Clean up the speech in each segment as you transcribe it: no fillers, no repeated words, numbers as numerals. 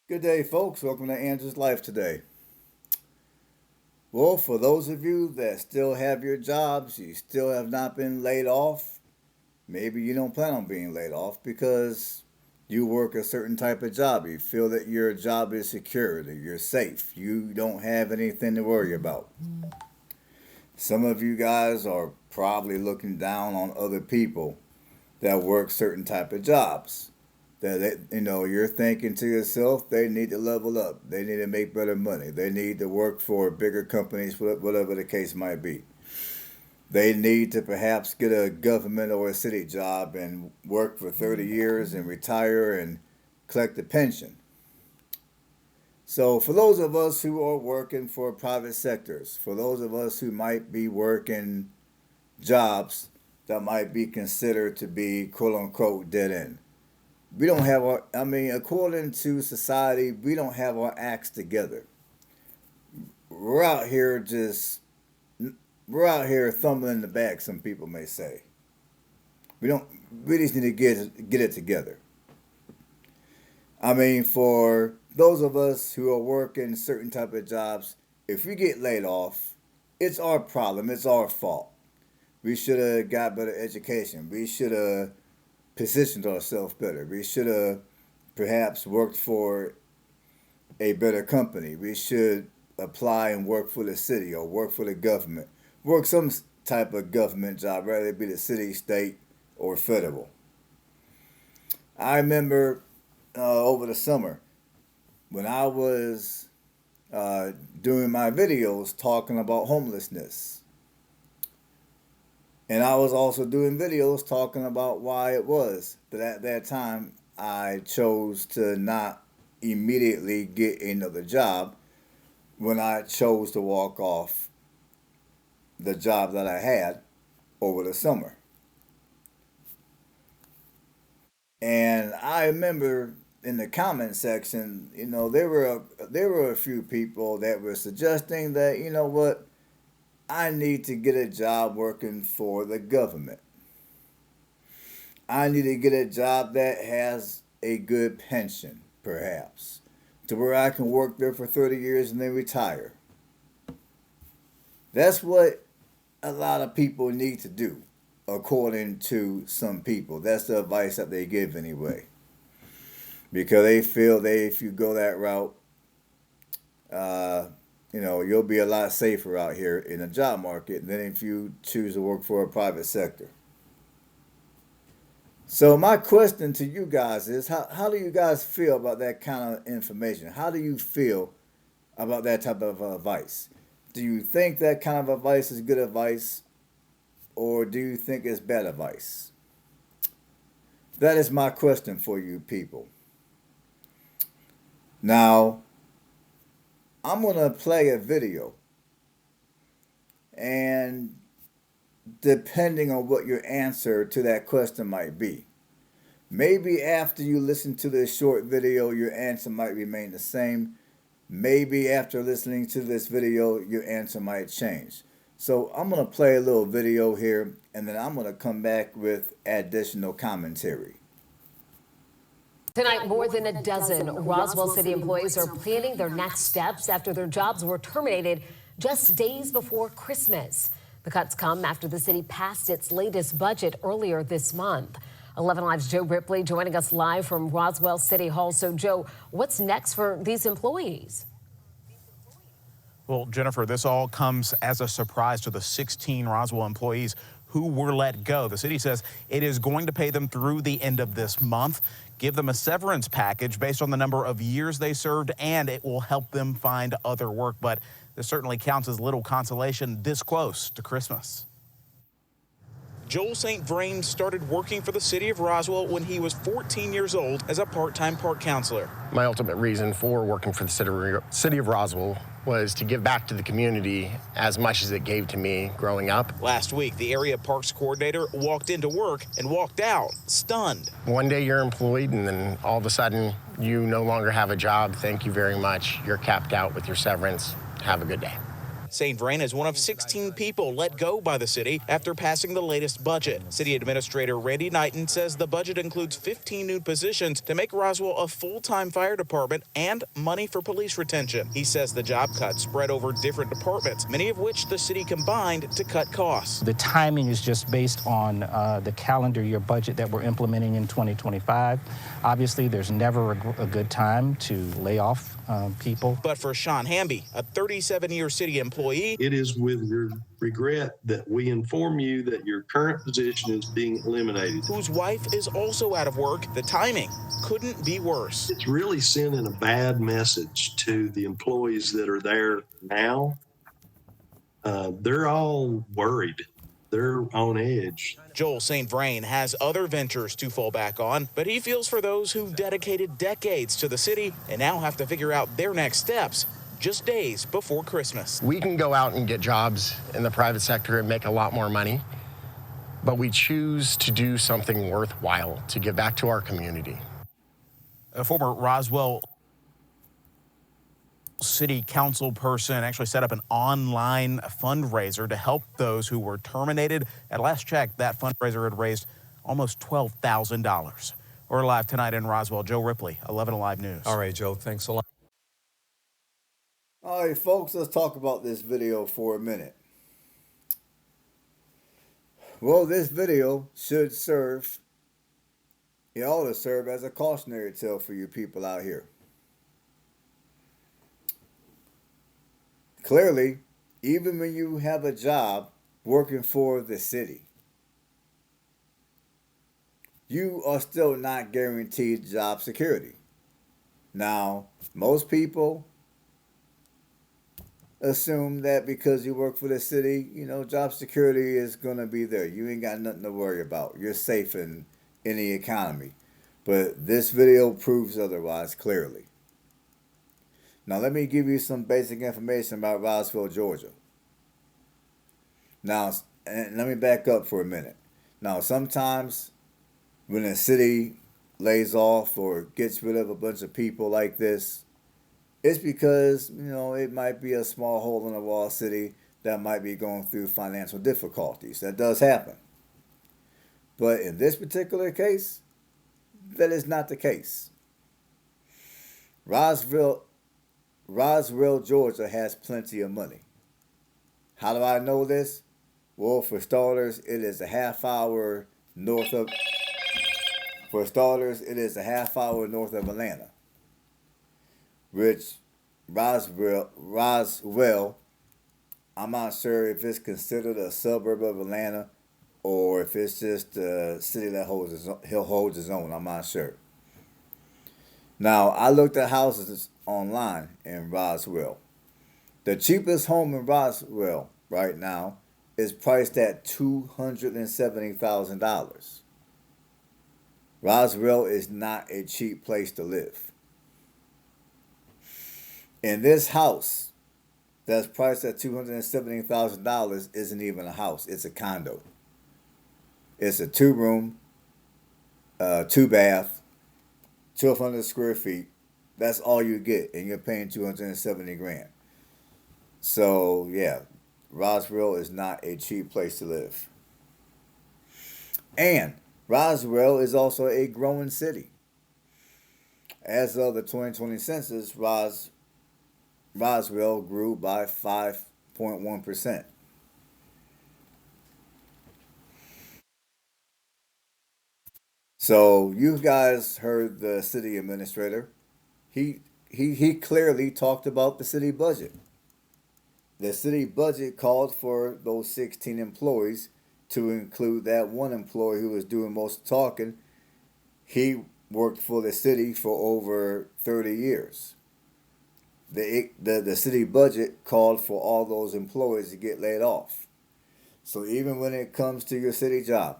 Good day, folks. Welcome to Andrew's Life today. Well, for those of you that still have your jobs, you still have not been laid off, maybe you don't plan on being laid off because you work a certain type of job. You feel that your job is secure, that you're safe. You don't have anything to worry about. Some of you guys are probably looking down on other people that work certain type of jobs. You're thinking to yourself, they need to level up. They need to make better money. They need to work for bigger companies, whatever the case might be. They need to perhaps get a government or a city job and work for 30 years and retire and collect a pension. So, for those of us who are working for private sectors, for those of us who might be working jobs that might be considered to be quote unquote dead end, we don't have according to society, we don't have our acts together. We're out here we're out here thumbing in the back, some people may say. We don't, we just need to get it together. For those of us who are working certain type of jobs, if we get laid off, it's our problem, it's our fault. We should have got better education. We should have positioned ourselves better. We should have perhaps worked for a better company. We should apply and work for the city or work for the government. Work some type of government job, whether it be the city, state, or federal. I remember over the summer when I was doing my videos talking about homelessness. And I was also doing videos talking about why it was that at that time I chose to not immediately get another job when I chose to walk off the job that I had over the summer. And I remember in the comment section, there were a few people that were suggesting that, you know what, I need to get a job working for the government. I need to get a job that has a good pension, perhaps, to where I can work there for 30 years and then retire. That's what a lot of people need to do, according to some people. That's the advice that they give anyway. Because they feel if you go that route, uh, you'll be a lot safer out here in the job market than if you choose to work for a private sector. So my question to you guys is, how do you guys feel about that kind of information? How do you feel about that type of advice? Do you think that kind of advice is good advice, or do you think it's bad advice? That is my question for you people. Now, I'm going to play a video, and depending on what your answer to that question might be, maybe after you listen to this short video, your answer might remain the same. Maybe after listening to this video, your answer might change. So I'm going to play a little video here, and then I'm going to come back with additional commentary. Tonight, more than a dozen Roswell City employees are planning their next steps after their jobs were terminated just days before Christmas. The cuts come after the city passed its latest budget earlier this month. 11 Live's Joe Ripley joining us live from Roswell City Hall. So, Joe, what's next for these employees? Well, Jennifer, this all comes as a surprise to the 16 Roswell employees who were let go. The city says it is going to pay them through the end of this month, give them a severance package based on the number of years they served, and it will help them find other work. But this certainly counts as little consolation this close to Christmas. Joel St. Vrain started working for the city of Roswell when he was 14 years old as a part-time park counselor. My ultimate reason for working for the city of Roswell was to give back to the community as much as it gave to me growing up. Last week, the area parks coordinator walked into work and walked out, stunned. One day you're employed, and then all of a sudden you no longer have a job. Thank you very much. You're capped out with your severance. Have a good day. St. Vrain is one of 16 people let go by the city after passing the latest budget. City Administrator Randy Knighton says the budget includes 15 new positions to make Roswell a full-time fire department and money for police retention. He says the job cuts spread over different departments, many of which the city combined to cut costs. The timing is just based on the calendar year budget that we're implementing in 2025. Obviously, there's never a good time to lay off people. But for Sean Hamby, a 37-year city employee, it is with regret that we inform you that your current position is being eliminated. Whose wife is also out of work, the timing couldn't be worse. It's really sending a bad message to the employees that are there now. They're all worried. They're on edge. Joel St. Vrain has other ventures to fall back on, but he feels for those who dedicated decades to the city and now have to figure out their next steps just days before Christmas. We can go out and get jobs in the private sector and make a lot more money, but we choose to do something worthwhile to give back to our community. A former Roswell City Council person actually set up an online fundraiser to help those who were terminated. At last check, that fundraiser had raised almost $12,000. We're live tonight in Roswell. Joe Ripley, 11 Alive News. All right, Joe, thanks a lot. All right, folks, let's talk about this video for a minute. Well, this video should serve, it ought to serve as a cautionary tale for you people out here. Clearly, even when you have a job working for the city, you are still not guaranteed job security. Now, most people assume that because you work for the city, job security is going to be there. You ain't got nothing to worry about. You're safe in the economy. But this video proves otherwise clearly. Now, let me give you some basic information about Roswell, Georgia. Now, and let me back up for a minute. Now, sometimes when a city lays off or gets rid of a bunch of people like this, it's because, it might be a small hole in the wall city that might be going through financial difficulties. That does happen. But in this particular case, that is not the case. Roswell, Georgia has plenty of money. How do I know this? Well, for starters, it is a half hour north of Atlanta. Which Roswell, I'm not sure if it's considered a suburb of Atlanta or if it's just a city that holds its own. I'm not sure. Now, I looked at houses online in Roswell. The cheapest home in Roswell right now is priced at $270,000. Roswell is not a cheap place to live. And this house that's priced at $270,000 isn't even a house. It's a condo. It's a 2-room, 2-bath, 1,200 square feet. That's all you get, and you're paying $270,000. So yeah, Roswell is not a cheap place to live. And Roswell is also a growing city. As of the 2020 census, Roswell grew by 5.1%. So you guys heard the city administrator. He clearly talked about the city budget. The city budget called for those 16 employees to include that one employee who was doing most of the talking. He worked for the city for over 30 years. The city budget called for all those employees to get laid off. So even when it comes to your city job,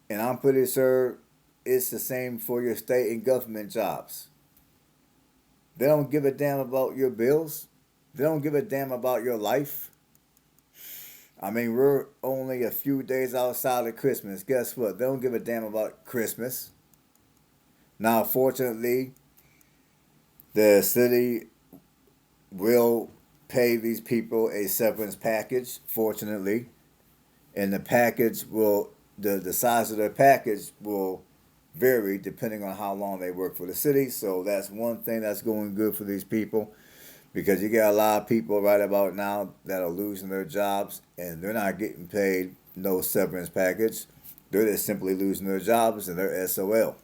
and I'm pretty sure it's the same for your state and government jobs, they don't give a damn about your bills. They don't give a damn about your life. I mean, we're only a few days outside of Christmas. Guess what? They don't give a damn about Christmas. Now, fortunately, the city will pay these people a severance package, fortunately, and the size of their package will vary depending on how long they work for the city. So that's one thing that's going good for these people, because you got a lot of people right about now that are losing their jobs and they're not getting paid no severance package. They're just simply losing their jobs and they're SOL.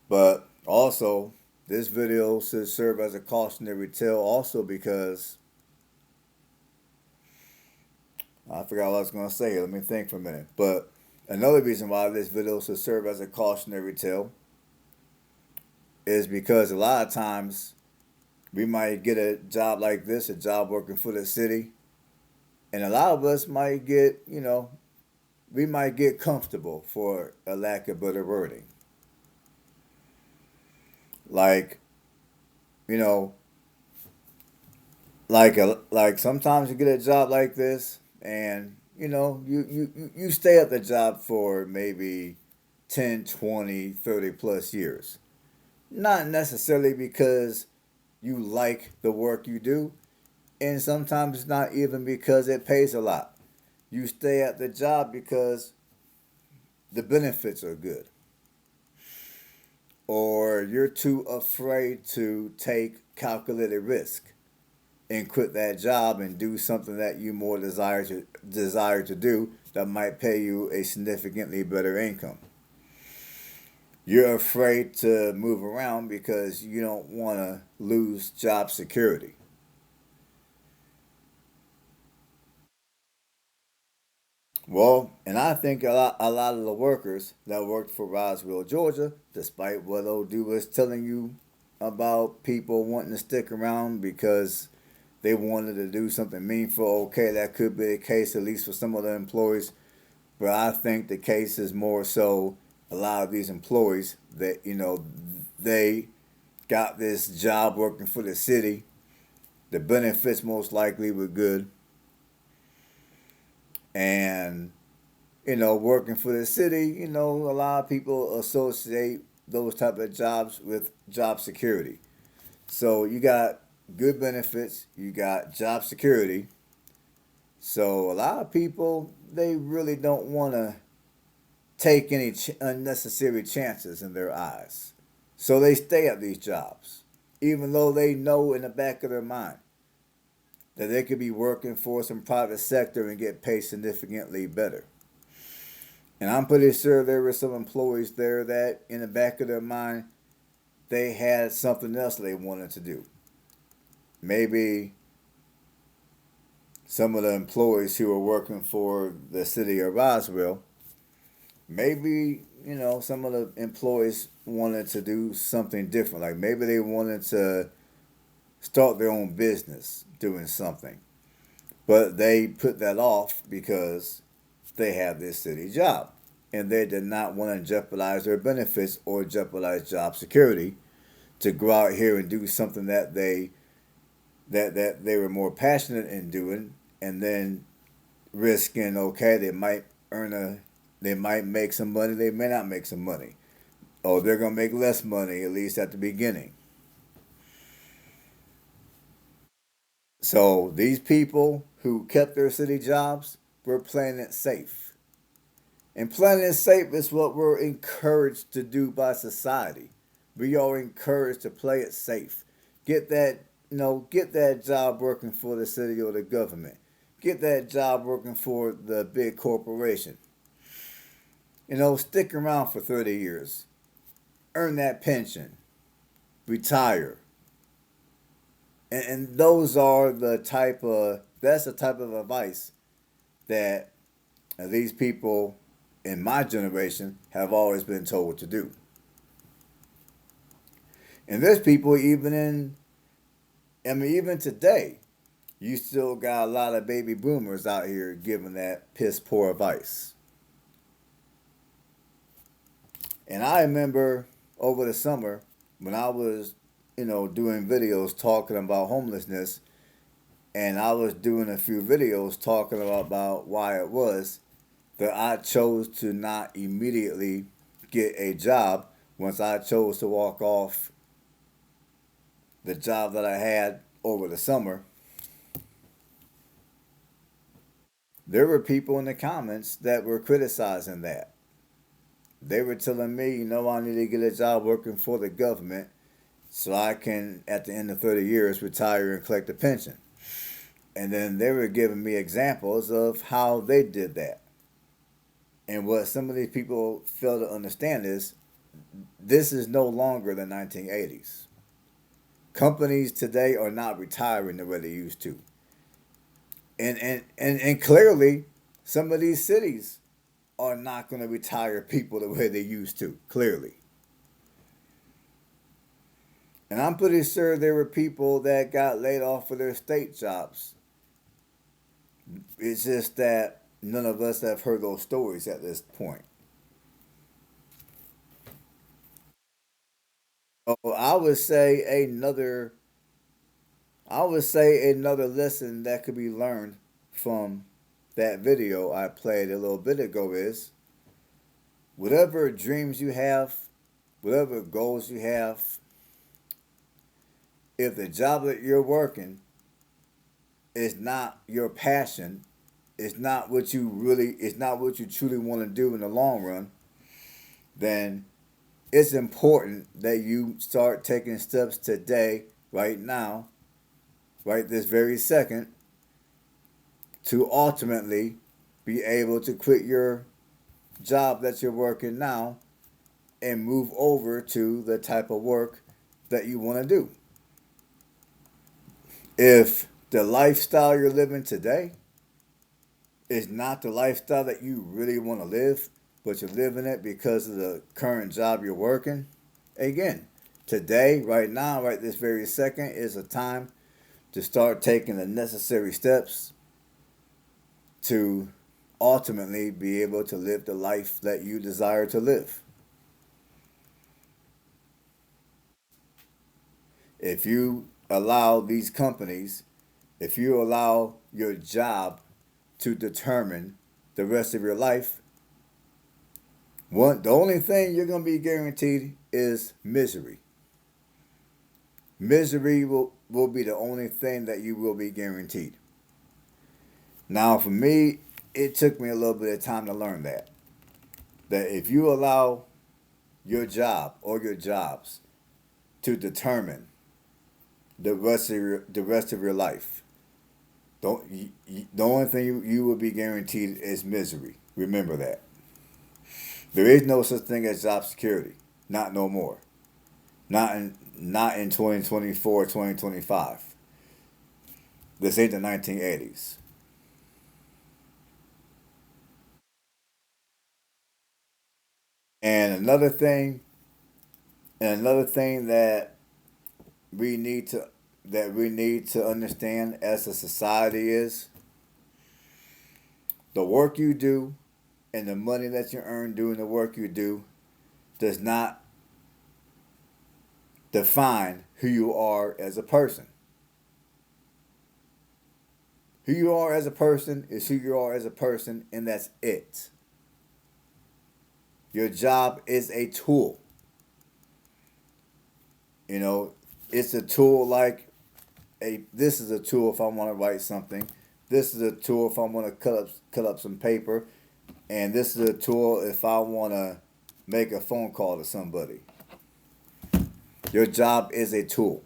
But also, this video should serve as a cautionary tale also because I forgot what I was going to say. Let me think for a minute. But another reason why this video should serve as a cautionary tale is because a lot of times we might get a job like this, a job working for the city, and a lot of us might get, we might get comfortable, for a lack of better wording. Like, you know, like sometimes you get a job like this, and you stay at the job for maybe 10, 20, 30 plus years. Not necessarily because you like the work you do, and sometimes it's not even because it pays a lot. You stay at the job because the benefits are good, or you're too afraid to take calculated risk and quit that job and do something that you more desire to do that might pay you a significantly better income. You're afraid to move around because you don't want to lose job security. Well, and I think a lot of the workers that worked for Roswell, Georgia, despite what old dude was telling you about people wanting to stick around because they wanted to do something meaningful, okay, that could be the case, at least for some of the employees. But I think the case is more so a lot of these employees that, they got this job working for the city. The benefits most likely were good. And, working for the city, a lot of people associate those type of jobs with job security. So you got good benefits, you got job security. So a lot of people, they really don't want to take any unnecessary chances in their eyes. So they stay at these jobs, even though they know in the back of their mind that they could be working for some private sector and get paid significantly better. And I'm pretty sure there were some employees there that in the back of their mind, they had something else they wanted to do. Maybe some of the employees who were working for the city of Roswell, maybe, some of the employees wanted to do something different. Like maybe they wanted to start their own business doing something. But they put that off because they have this city job. And they did not want to jeopardize their benefits or jeopardize job security to go out here and do something that they were more passionate in doing, and then risking, okay, they might make some money, they may not make some money. Or they're gonna make less money, at least at the beginning. So these people who kept their city jobs were playing it safe. And playing it safe is what we're encouraged to do by society. We are encouraged to play it safe. Get that, get that job working for the city or the government. Get that job working for the big corporation. Stick around for 30 years. Earn that pension. Retire. And that's the type of advice that these people in my generation have always been told to do. And there's people even today, you still got a lot of baby boomers out here giving that piss poor advice. And I remember over the summer when I was, doing videos talking about homelessness, and I was doing a few videos talking about why it was that I chose to not immediately get a job once I chose to walk off the job that I had over the summer, there were people in the comments that were criticizing that. They were telling me, I need to get a job working for the government so I can, at the end of 30 years, retire and collect a pension. And then they were giving me examples of how they did that. And what some of these people fail to understand is this is no longer the 1980s. Companies today are not retiring the way they used to. And clearly, some of these cities are not going to retire people the way they used to, clearly. And I'm pretty sure there were people that got laid off for their state jobs. It's just that none of us have heard those stories at this point. Oh, I would say another lesson that could be learned from that video I played a little bit ago is whatever dreams you have, whatever goals you have, if the job that you're working is not your passion, it's not what you truly want to do in the long run, then it's important that you start taking steps today, right now, right this very second, to ultimately be able to quit your job that you're working now and move over to the type of work that you want to do. If the lifestyle you're living today is not the lifestyle that you really want to live, but you're living it because of the current job you're working, again, today, right now, right this very second, is a time to start taking the necessary steps to ultimately be able to live the life that you desire to live. If you allow these companies, if you allow your job to determine the rest of your life, the only thing you're going to be guaranteed is misery. Misery will be the only thing that you will be guaranteed. Now, for me, it took me a little bit of time to learn that. That if you allow your job or your jobs to determine the rest of your life, the only thing you will be guaranteed is misery. Remember that. There is no such thing as job security. Not no more. Not in 2024, 2025. This ain't the 1980s. And another thing that we need to understand as a society is the work you do and the money that you earn doing the work you do does not define who you are as a person. Who you are as a person is who you are as a person, and that's it. Your job is a tool. It's a tool like this is a tool if I want to write something. This is a tool if I want to cut up some paper. And this is a tool if I want to make a phone call to somebody. Your job is a tool.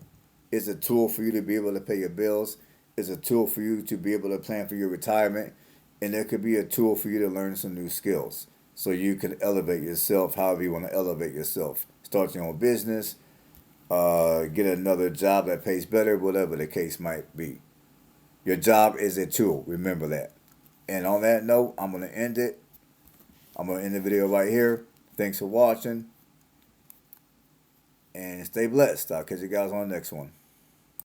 It's a tool for you to be able to pay your bills. It's a tool for you to be able to plan for your retirement. And it could be a tool for you to learn some new skills so you can elevate yourself however you want to elevate yourself. Start your own business, get another job that pays better, whatever the case might be. Your job is a tool. Remember that. And on that note, I'm going to end it. I'm going to end the video right here. Thanks for watching. And stay blessed. I'll catch you guys on the next one.